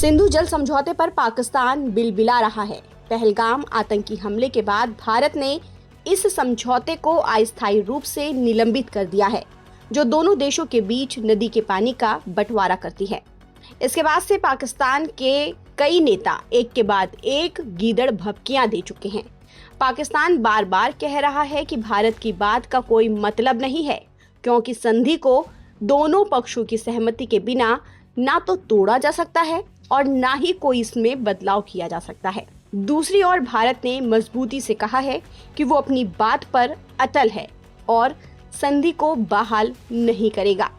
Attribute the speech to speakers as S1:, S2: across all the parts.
S1: सिंधु जल समझौते पर पाकिस्तान बिलबिला रहा है। पहलगाम आतंकी हमले के बाद भारत ने इस समझौते को अस्थायी रूप से निलंबित कर दिया है, जो दोनों देशों के बीच नदी के पानी का बंटवारा करती है। इसके बाद से पाकिस्तान के कई नेता एक के बाद एक गीदड़ भभकियां दे चुके हैं। पाकिस्तान बार बार कह रहा है कि भारत की बात का कोई मतलब नहीं है, क्योंकि संधि को दोनों पक्षों की सहमति के बिना ना तो तोड़ा जा सकता है और ना ही कोई इसमें बदलाव किया जा सकता है। दूसरी ओर भारत ने मजबूती से कहा है कि वो अपनी बात पर अटल है और संधि को बहाल नहीं करेगा।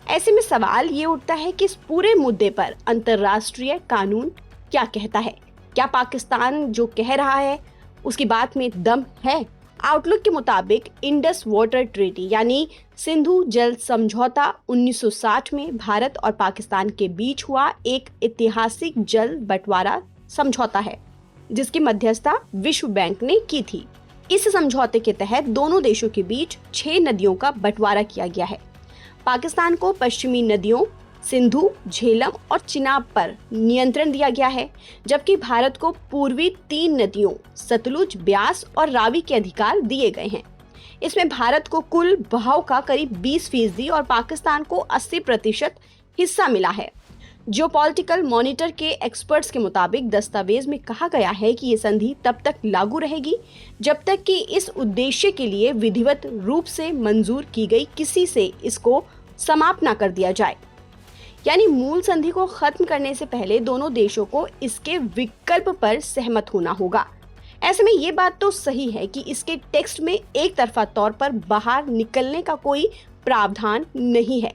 S1: ऐसे में सवाल ये उठता है कि इस पूरे मुद्दे पर अंतर्राष्ट्रीय कानून क्या कहता है। क्या पाकिस्तान जो कह रहा है उसकी बात में दम है? आउटलुक के मुताबिक इंडस वाटर ट्रीटी यानी सिंधु जल समझौता 1960 में भारत और पाकिस्तान के बीच हुआ एक ऐतिहासिक जल बंटवारा समझौता है, जिसकी मध्यस्थता विश्व बैंक ने की थी। इस समझौते के तहत दोनों देशों के बीच 6 नदियों का बंटवारा किया गया है। पाकिस्तान को पश्चिमी नदियों सिंधु, झेलम और चिनाब पर नियंत्रण दिया गया है, जबकि भारत को पूर्वी 3 नदियों सतलुज, ब्यास और रावी के अधिकार दिए गए हैं। इसमें भारत को कुल बहाव का करीब 20% और पाकिस्तान को 80% हिस्सा मिला है। जियोपॉलिटिकल मॉनिटर के एक्सपर्ट्स के मुताबिक दस्तावेज में कहा गया है कि ये संधि तब तक लागू रहेगी जब तक कि इस उद्देश्य के लिए विधिवत रूप से मंजूर की गई किसी से इसको समाप्त न कर दिया जाए। यानी मूल संधि को खत्म करने से पहले दोनों देशों को इसके विकल्प पर सहमत होना होगा। ऐसे में ये बात तो सही है कि इसके टेक्स्ट में एक तरफा तौर पर बाहर निकलने का कोई प्रावधान नहीं है।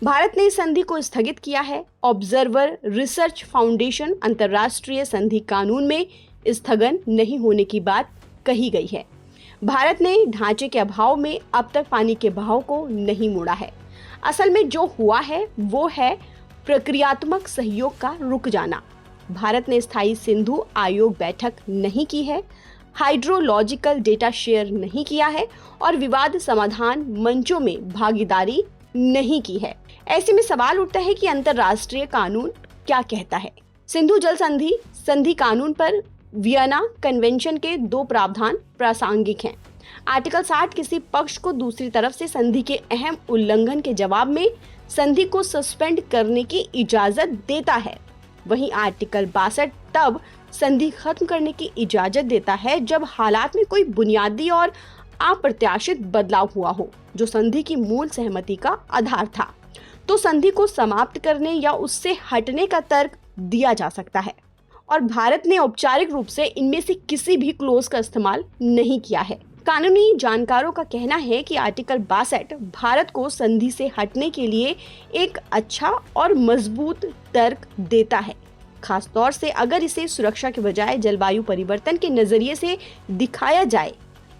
S1: भारत ने इस संधि को स्थगित किया है। ऑब्जर्वर रिसर्च फाउंडेशन अंतर्राष्ट्रीय संधि कानून में स्थगन नहीं होने की बात कही गई है। भारत ने ढांचे के अभाव में अब तक पानी के बहाव को नहीं मोड़ा है। असल में जो हुआ है वो है प्रक्रियात्मक सहयोग का रुक जाना। भारत ने स्थायी सिंधु आयोग बैठक नहीं की है, हाइड्रोलॉजिकल डेटा शेयर नहीं किया है और विवाद समाधान मंचों में भागीदारी नहीं की है। ऐसे में सवाल उठता है कि अंतर्राष्ट्रीय कानून क्या कहता है। सिंधु जल संधि कानून पर वियना कन्वेंशन के 2 प्रावधान प्रासंगिक हैं। आर्टिकल 60 किसी पक्ष को दूसरी तरफ से संधि के अहम उल्लंघन के जवाब में संधि को सस्पेंड करने की इजाजत देता है। वहीं आर्टिकल 62 तब संधि खत्म करने की इजाजत देता है जब हालात में कोई बुनियादी और अप्रत्याशित बदलाव हुआ हो जो संधि की मूल सहमति का आधार था, तो संधि को समाप्त करने या उससे हटने का तर्क दिया जा सकता है। और भारत ने औपचारिक रूप से इनमें से किसी भी क्लोज का इस्तेमाल नहीं किया है। कानूनी जानकारों का कहना है कि आर्टिकल 62 भारत को संधि से हटने के लिए एक अच्छा और मजबूत तर्क देता है, खास तौर से अगर इसे सुरक्षा के बजाय जलवायु परिवर्तन के नजरिए से दिखाया जाए,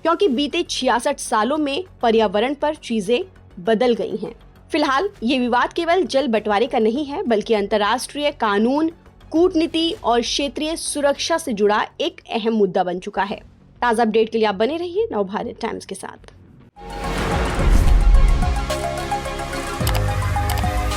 S1: क्योंकि बीते 66 सालों में पर्यावरण पर चीजें बदल गई हैं। फिलहाल ये विवाद केवल जल बंटवारे का नहीं है, बल्कि अंतर्राष्ट्रीय कानून, कूटनीति और क्षेत्रीय सुरक्षा से जुड़ा एक अहम मुद्दा बन चुका है। ताज़ा अपडेट के लिए आप बने रहिए नवभारत टाइम्स के साथ।